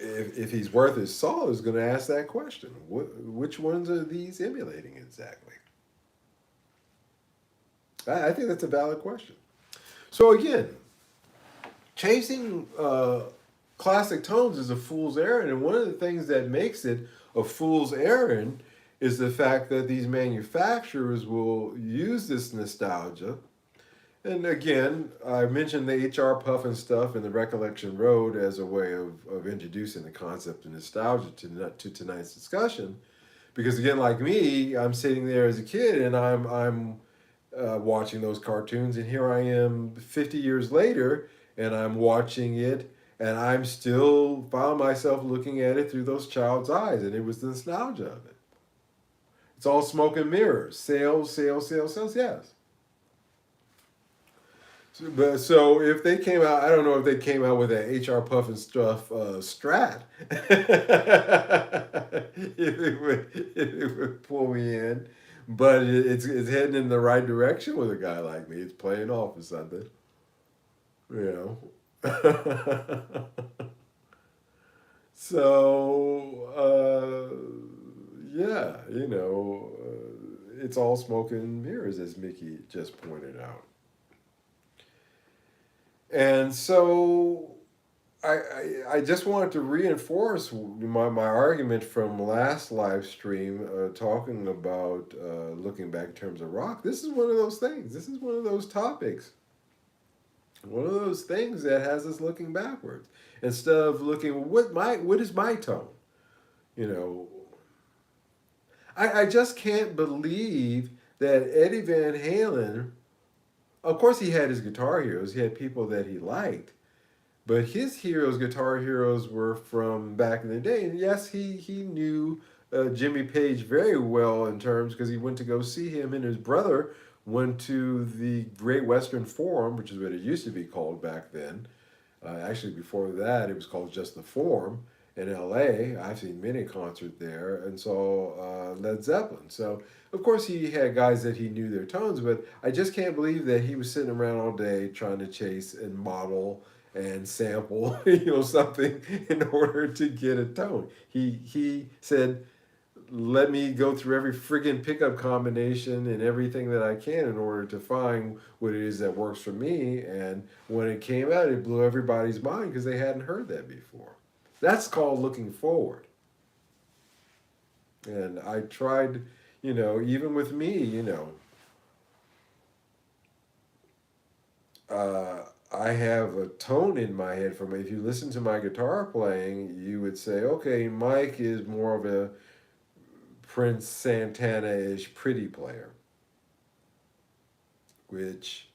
if he's worth his salt, is going to ask that question. Which ones are these emulating exactly? I think that's a valid question. So again, chasing classic tones is a fool's errand, and one of the things that makes it a fool's errand is the fact that these manufacturers will use this nostalgia. And again, I mentioned the HR Puffin stuff and the Recollection Road as a way of introducing the concept of nostalgia to tonight's discussion. Because again, like me, I'm sitting there as a kid and I'm watching those cartoons, and here I am 50 years later, and I'm watching it, and I'm still found myself looking at it through those child's eyes, and it was the nostalgia of it. It's all smoke and mirrors, sales, sales, sales, sales, yes. So if they came out, I don't know if they came out with that HR Puff and Stuff Strat. If it would pull me in, but it's heading in the right direction with a guy like me. It's playing off or something, you know. So yeah, it's all smoke and mirrors, as Mickey just pointed out. And so I just wanted to reinforce my argument from last live stream, talking about looking back in terms of rock. This is one of those things. This is one of those topics. One of those things that has us looking backwards instead of looking what is my tone. You know, I just can't believe that Eddie Van Halen. Of course, he had his guitar heroes. He had people that he liked. But his heroes, guitar heroes, were from back in the day. And yes, he knew Jimmy Page very well in terms because he went to go see him, and his brother went to the Great Western Forum, which is what it used to be called back then. Actually, before that, it was called just the Forum in L.A. I've seen many concerts there and saw Led Zeppelin. So, of course, he had guys that he knew their tones, but I just can't believe that he was sitting around all day trying to chase and model and sample, something in order to get a tone. He said, let me go through every friggin' pickup combination and everything that I can in order to find what it is that works for me. And when it came out, it blew everybody's mind because they hadn't heard that before. That's called looking forward. And I tried, even with me, I have a tone in my head from if you listen to my guitar playing, you would say, okay, Mike is more of a Prince Santana-ish pretty player, which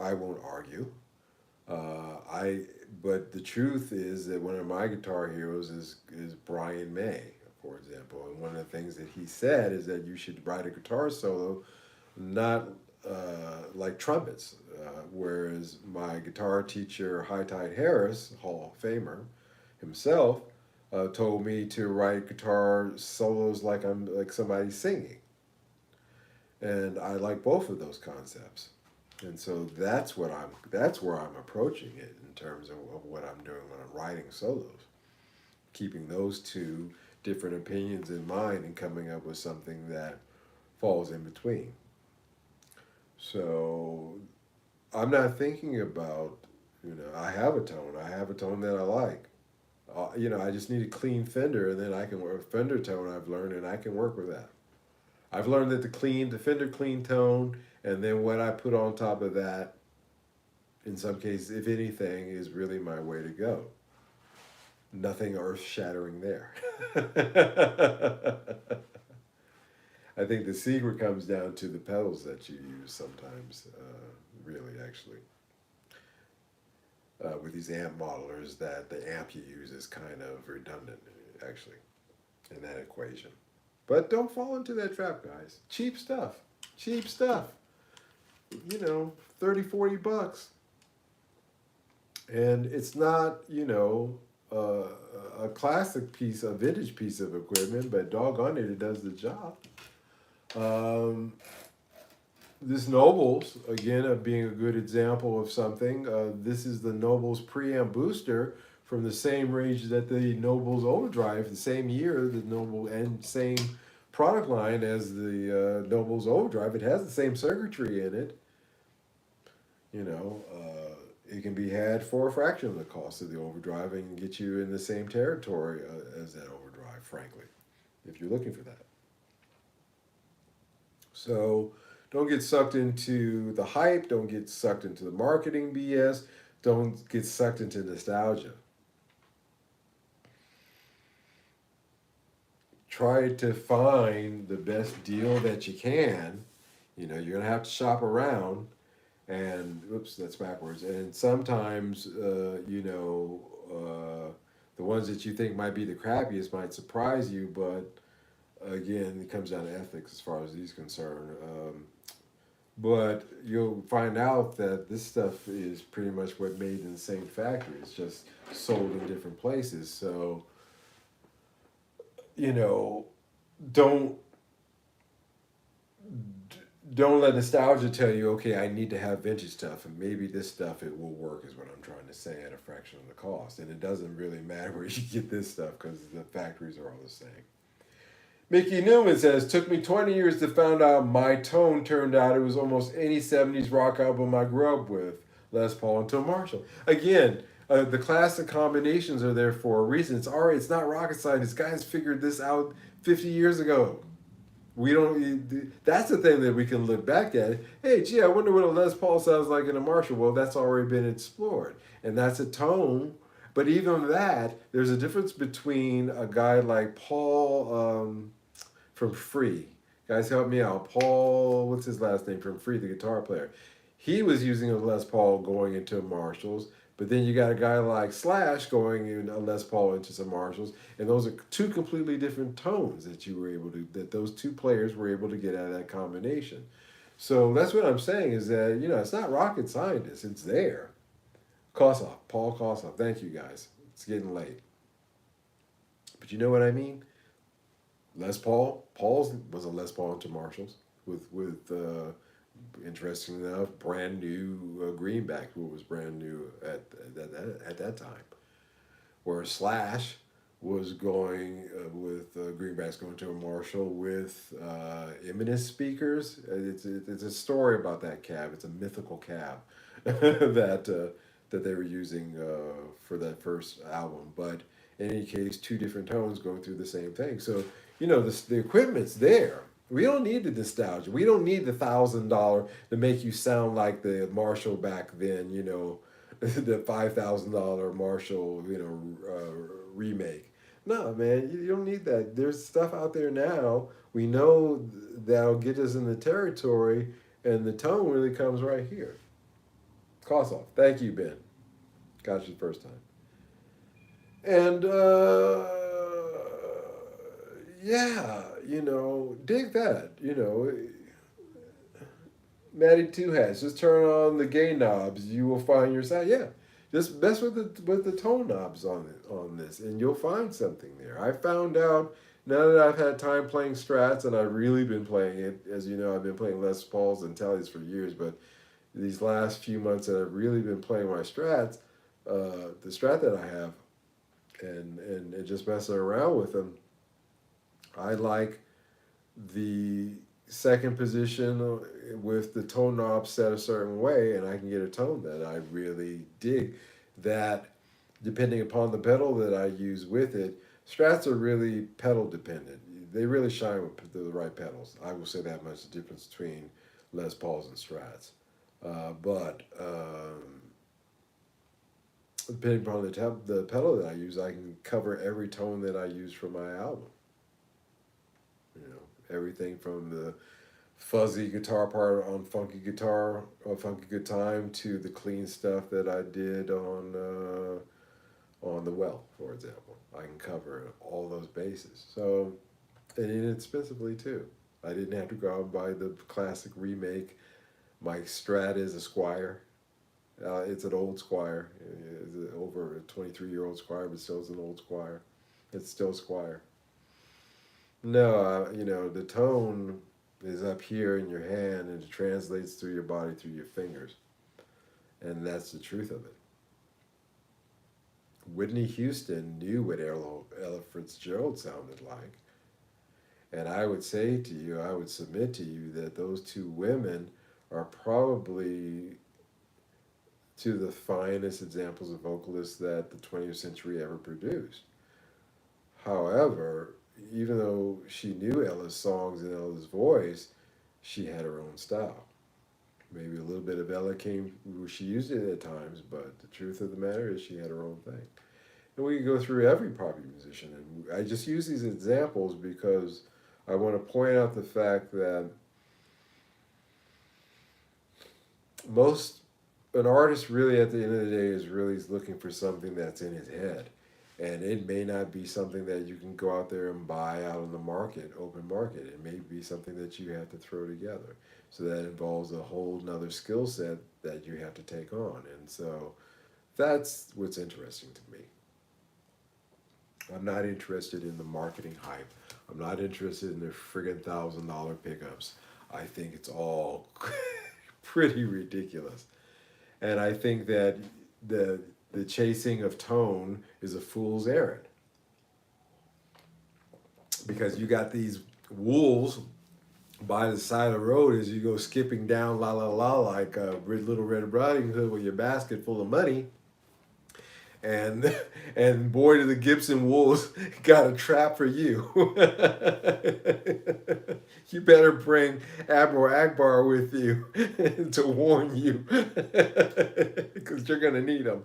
I won't argue. But the truth is that one of my guitar heroes is Brian May, for example. And one of the things that he said is that you should write a guitar solo, not like trumpets. Whereas my guitar teacher, High Tide Harris, Hall of Famer himself, told me to write guitar solos like I'm like somebody singing, and I like both of those concepts. And so that's where I'm approaching it in terms of what I'm doing when I'm writing solos, keeping those two different opinions in mind and coming up with something that falls in between. So I'm not thinking about, I have a tone. I have a tone that I like. I just need a clean fender, and then I can work fender tone. I've learned, and I can work with that. I've learned that the fender clean tone, and then what I put on top of that, in some cases, if anything, is really my way to go. Nothing earth shattering there. I think the secret comes down to the pedals that you use sometimes, really, actually. With these amp modelers, that the amp you use is kind of redundant, actually, in that equation. But don't fall into that trap, guys. Cheap stuff. Cheap stuff. 30, $40. And it's not, a classic piece, a vintage piece of equipment, but doggone it, it does the job. Um, this Nobles, again, of being a good example of something. This is the Nobles preamp booster from the same range that the Nobles Overdrive, the same year, the Noble, and same product line as the Nobles Overdrive. It has the same circuitry in it. It can be had for a fraction of the cost of the Overdrive and get you in the same territory as that Overdrive, frankly, if you're looking for that. So don't get sucked into the hype. Don't get sucked into the marketing BS. Don't get sucked into nostalgia. Try to find the best deal that you can. You're going to have to shop around. And, oops, that's backwards. And sometimes, the ones that you think might be the crappiest might surprise you, but again, it comes down to ethics as far as these concerned. But you'll find out that this stuff is pretty much what made in the same factory. It's just sold in different places. So, you know, don't don't let nostalgia tell you, okay, I need to have vintage stuff, and maybe this stuff it will work, is what I'm trying to say, at a fraction of the cost. And it doesn't really matter where you get this stuff because the factories are all the same. Mickey Newman says, took me 20 years to find out my tone turned out it was almost any 70s rock album I grew up with, Les Paul and Tom Marshall. Again, the classic combinations are there for a reason. It's all right, it's not rocket science. Guys figured this out 50 years ago. We don't. That's the thing that we can look back at. Hey, gee, I wonder what a Les Paul sounds like in a Marshall. Well, that's already been explored, and that's a tone. But even that, there's a difference between a guy like Paul from Free. Guys, help me out. Paul, what's his last name from Free, the guitar player? He was using a Les Paul going into Marshalls, but then you got a guy like Slash going in a Les Paul into some Marshalls, and those are two completely different tones that you were able to, that those two players were able to get out of that combination. So that's what I'm saying is that, it's not rocket science, it's there. Kossoff, Paul Kossoff. Thank you guys. It's getting late. But you know what I mean? Les Paul. Paul's was a Les Paul into Marshalls with interesting enough, brand new greenback, who was brand new at that time. Where Slash was going with greenbacks going to a Marshall with Eminence speakers. It's a story about that cab. It's a mythical cab that they were using for that first album. But in any case, two different tones going through the same thing. So the equipment's there. We don't need the nostalgia. We don't need the $1,000 to make you sound like the Marshall back then. The $5,000 Marshall remake. No, man, you don't need that. There's stuff out there now. We know that'll get us in the territory, and the tone really comes right here. Kossoff. Thank you, Ben. Got you the first time. And yeah, dig that. Matty Two Hats. Just turn on the gay knobs. You will find your sound. Yeah, just mess with the tone knobs on this, and you'll find something there. I found out now that I've had time playing Strats, and I've really been playing it. As you know, I've been playing Les Pauls and Tellys for years, but these last few months that I've really been playing my Strats, the Strat that I have, and just messing around with them, I like the second position with the tone knob set a certain way, and I can get a tone that I really dig. That, depending upon the pedal that I use with it, Strats are really pedal dependent. They really shine with the right pedals. I will say that much, the difference between Les Pauls and Strats. But depending upon the pedal that I use, I can cover every tone that I use for my album. Everything from the fuzzy guitar part on Funky Guitar or Funky Good Time to the clean stuff that I did on The Well, for example. I can cover all those bases. So, and inexpensively too. I didn't have to go out and buy the classic remake. My Strat is a Squire. It's an old Squire. It's over a 23-year-old Squire, but still is an old Squire. It's still Squire. No, the tone is up here in your hand and it translates through your body, through your fingers. And that's the truth of it. Whitney Houston knew what Ella Fitzgerald sounded like. And I would say to you, I would submit to you that those two women are probably two of the finest examples of vocalists that the 20th century ever produced. However, even though she knew Ella's songs and Ella's voice, she had her own style. Maybe a little bit of Ella came, she used it at times, but the truth of the matter is she had her own thing. And we can go through every popular musician. And I just use these examples because I want to point out the fact that an artist really at the end of the day is really looking for something that's in his head. And it may not be something that you can go out there and buy out in the market, open market. It may be something that you have to throw together. So that involves a whole nother skill set that you have to take on. And so that's what's interesting to me. I'm not interested in the marketing hype. I'm not interested in the friggin' $1,000 pickups. I think it's all pretty ridiculous. And I think that the the chasing of tone is a fool's errand because you got these wolves by the side of the road as you go skipping down la la la like Little Red Riding Hood with your basket full of money. And and boy, do the Gibson Wolves got a trap for you. You better bring Admiral Akbar with you to warn you, because you're gonna need them.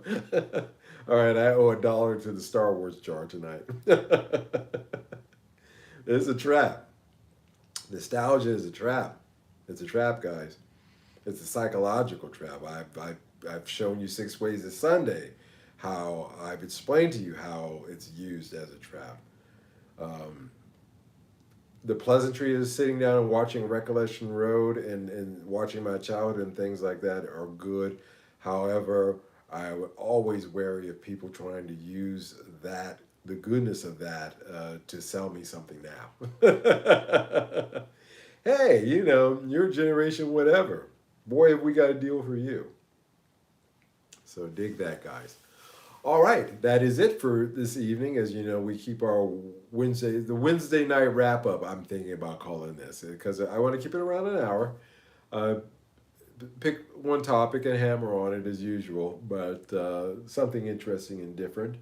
All right, I owe $1 to the Star Wars jar tonight. It's a trap. Nostalgia is a trap. It's a trap, guys. It's a psychological trap. I've shown you 6 ways of Sunday, how I've explained to you how it's used as a trap. Um, the pleasantry is sitting down and watching Recollection Road and watching my childhood and things like that are good. However, I would always wary of people trying to use that, the goodness of that, to sell me something now. Hey, your generation, whatever. Boy, have we got a deal for you. So dig that, guys. All right, that is it for this evening. As you know, we keep our the Wednesday night wrap up. I'm thinking about calling this because I want to keep it around an hour. Uh, Pick one topic and hammer on it as usual, but something interesting and different.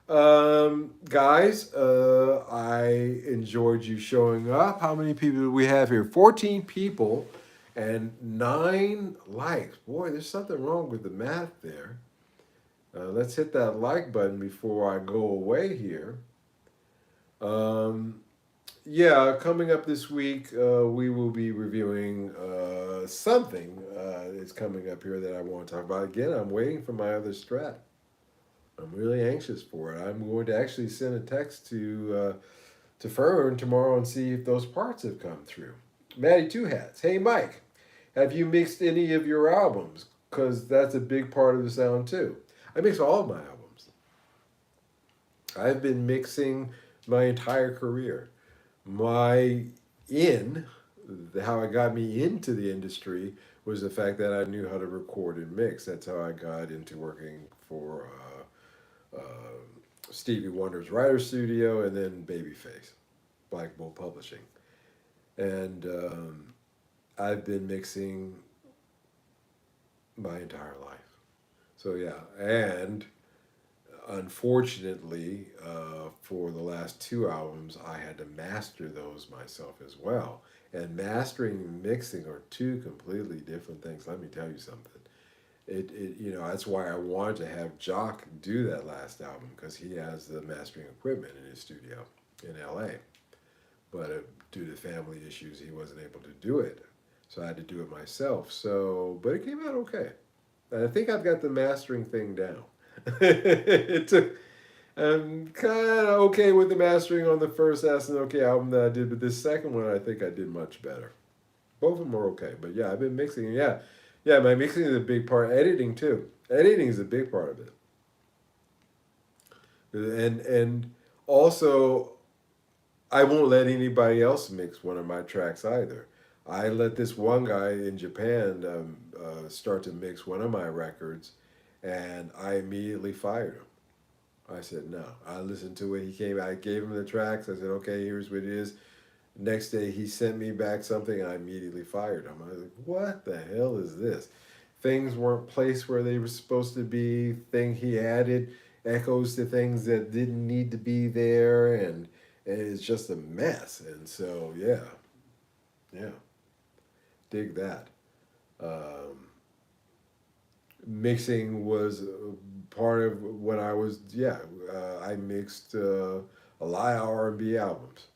Guys, I enjoyed you showing up. How many people do we have here? 14 people and 9 likes. Boy, there's something wrong with the math there. Let's hit that like button before I go away here. Um, yeah, coming up this week, we will be reviewing something that's coming up here that I want to talk about. Again, I'm waiting for my other strat. I'm really anxious for it. I'm going to actually send a text to Fern tomorrow and see if those parts have come through. Maddie Two Hats. Hey, Mike, have you mixed any of your albums? Because that's a big part of the sound too. I mix all of my albums. I've been mixing my entire career. My in, how it got me into the industry was the fact that I knew how to record and mix. That's how I got into working for uh, Stevie Wonder's Writer Studio and then Babyface, Black Bull Publishing. And I've been mixing my entire life. So yeah, and unfortunately, for the last 2 albums, I had to master those myself as well. And mastering and mixing are two completely different things. Let me tell you something. That's why I wanted to have Jock do that last album because he has the mastering equipment in his studio in LA. But due to family issues, he wasn't able to do it. So I had to do it myself. But it came out okay. And I think I've got the mastering thing down. It took. I'm kind of okay with the mastering on the first Acid OK album that I did, but this second one I think I did much better. Both of them are okay, but yeah, I've been mixing. Yeah, my mixing is a big part. Editing too. Editing is a big part of it. And also, I won't let anybody else mix one of my tracks either. I let this one guy in Japan start to mix one of my records, and I immediately fired him. I said no. I listened to it. He came. I gave him the tracks. I said, okay, here's what it is. Next day, he sent me back something, and I immediately fired him. I was like, what the hell is this? Things weren't placed where they were supposed to be. He added echoes to things that didn't need to be there, and it's just a mess. And so, yeah, dig that. Um, Mixing was part of when I was, I mixed a lot of R&B albums.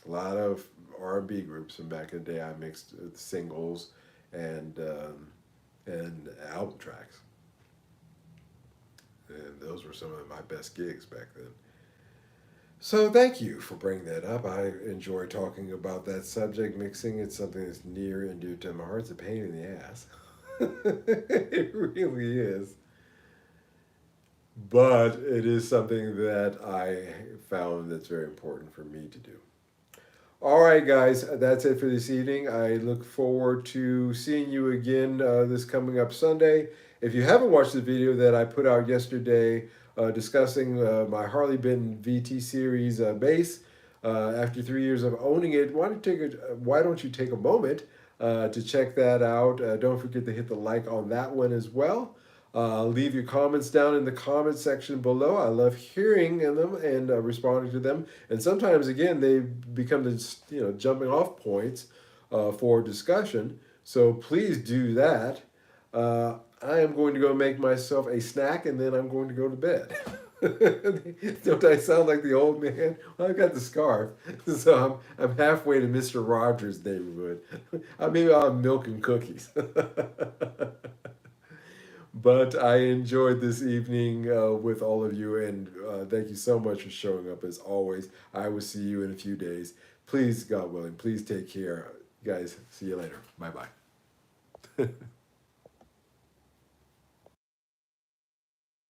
A lot of R&B groups from back in the day. I mixed singles and album tracks, and those were some of my best gigs back then. So thank you for bringing that up. I enjoy talking about that subject, mixing. It's something that's near and dear to my heart. It's a pain in the ass. It really is. But it is something that I found that's very important for me to do. All right, guys, that's it for this evening. I look forward to seeing you again this coming up Sunday. If you haven't watched the video that I put out yesterday discussing my Harley Benton VT series bass, after 3 years of owning it, why don't you take a moment to check that out? Don't forget to hit the like on that one as well. Leave your comments down in the comment section below. I love hearing them and responding to them. And sometimes, again, they become the jumping off points for discussion. So please do that. I am going to go make myself a snack and then I'm going to go to bed. Don't I sound like the old man? Well, I've got the scarf, so I'm halfway to Mr. Rogers' neighborhood. Maybe I'll have milk and cookies. But I enjoyed this evening with all of you, and thank you so much for showing up as always. I will see you in a few days. Please, God willing, please take care. Guys, see you later. Bye-bye.